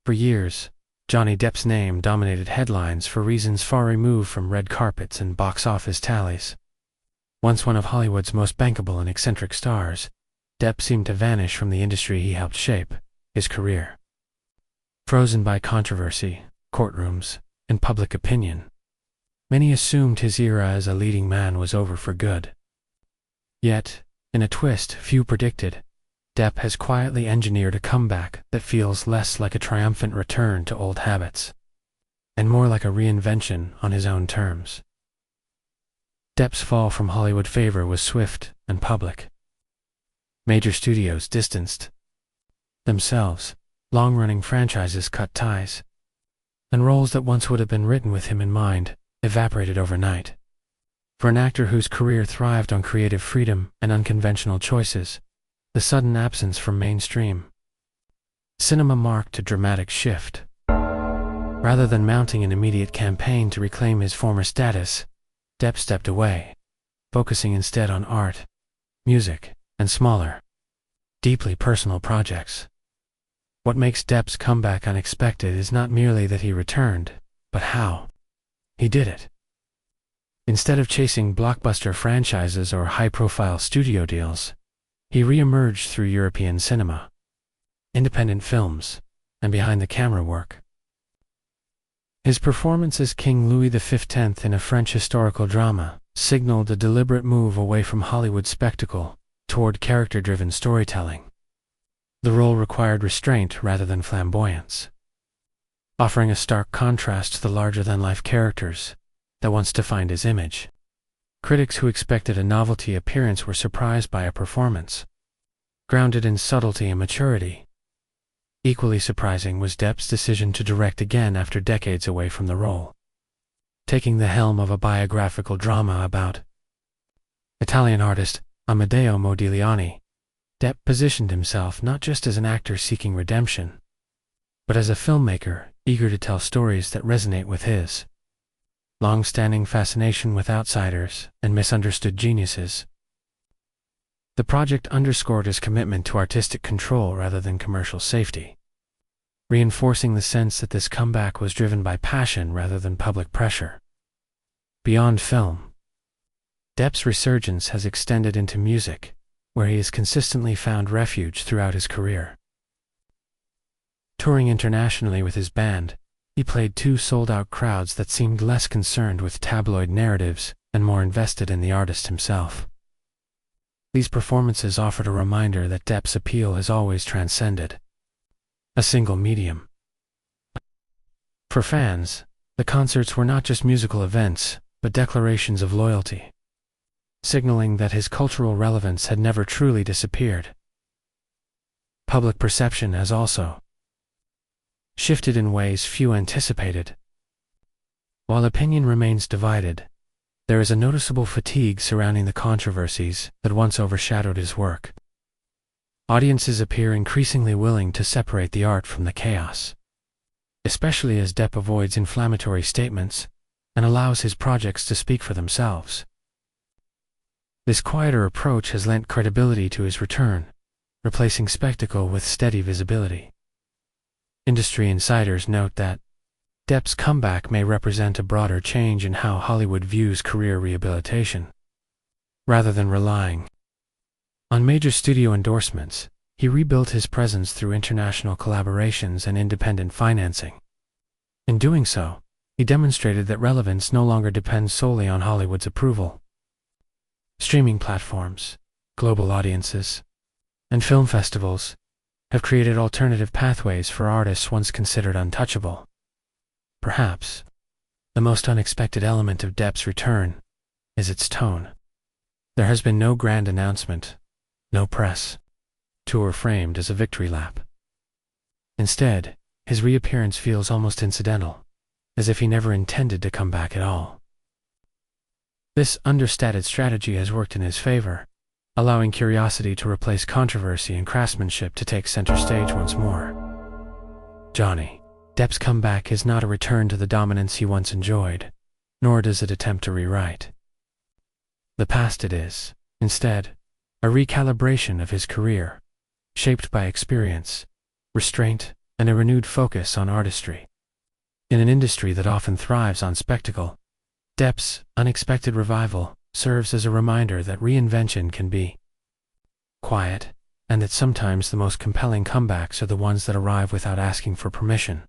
For years, Johnny Depp's name dominated headlines for reasons far removed from red carpets and box office tallies. Once one of Hollywood's most bankable and eccentric stars, Depp seemed to vanish from the industry he helped shape, his career. Frozen by controversy, courtrooms, and public opinion, many assumed his era as a leading man was over for good. Yet, in a twist few predicted, Depp has quietly engineered a comeback that feels less like a triumphant return to old habits, and more like a reinvention on his own terms. Depp's fall from Hollywood favor was swift and public. Major studios distanced themselves, long-running franchises cut ties, and roles that once would have been written with him in mind evaporated overnight. For an actor whose career thrived on creative freedom and unconventional choices, the sudden absence from mainstream cinema marked a dramatic shift. Rather than mounting an immediate campaign to reclaim his former status, Depp stepped away, focusing instead on art, music, and smaller, deeply personal projects. What makes Depp's comeback unexpected is not merely that he returned, but how he did it. Instead of chasing blockbuster franchises or high-profile studio deals, he re-emerged through European cinema, independent films, and behind-the-camera work. His performance as King Louis XV in a French historical drama signaled a deliberate move away from Hollywood spectacle toward character-driven storytelling. The role required restraint rather than flamboyance, offering a stark contrast to the larger-than-life characters that once defined his image. Critics who expected a novelty appearance were surprised by a performance grounded in subtlety and maturity. Equally surprising was Depp's decision to direct again after decades away from the role. Taking the helm of a biographical drama about Italian artist Amedeo Modigliani, Depp positioned himself not just as an actor seeking redemption, but as a filmmaker eager to tell stories that resonate with his long-standing fascination with outsiders and misunderstood geniuses. The project underscored his commitment to artistic control rather than commercial safety, reinforcing the sense that this comeback was driven by passion rather than public pressure. Beyond film, Depp's resurgence has extended into music, where he has consistently found refuge throughout his career. Touring internationally with his band, he played two sold-out crowds that seemed less concerned with tabloid narratives and more invested in the artist himself. These performances offered a reminder that Depp's appeal has always transcended a single medium. For fans, the concerts were not just musical events, but declarations of loyalty, signaling that his cultural relevance had never truly disappeared. Public perception has also shifted in ways few anticipated. While opinion remains divided, there is a noticeable fatigue surrounding the controversies that once overshadowed his work. Audiences appear increasingly willing to separate the art from the chaos, especially as Depp avoids inflammatory statements and allows his projects to speak for themselves. This quieter approach has lent credibility to his return, replacing spectacle with steady visibility. Industry insiders note that Depp's comeback may represent a broader change in how Hollywood views career rehabilitation. Rather than relying on major studio endorsements, he rebuilt his presence through international collaborations and independent financing. In doing so, he demonstrated that relevance no longer depends solely on Hollywood's approval. Streaming platforms, global audiences, and film festivals have created alternative pathways for artists once considered untouchable. Perhaps the most unexpected element of Depp's return is its tone. There has been no grand announcement, no press tour framed as a victory lap. Instead, his reappearance feels almost incidental, as if he never intended to come back at all. This understated strategy has worked in his favor, allowing curiosity to replace controversy and craftsmanship to take center stage once more. Johnny Depp's comeback is not a return to the dominance he once enjoyed, nor does it attempt to rewrite the past. It is, instead, a recalibration of his career, shaped by experience, restraint, and a renewed focus on artistry. In an industry that often thrives on spectacle, Depp's unexpected revival serves as a reminder that reinvention can be quiet, and that sometimes the most compelling comebacks are the ones that arrive without asking for permission.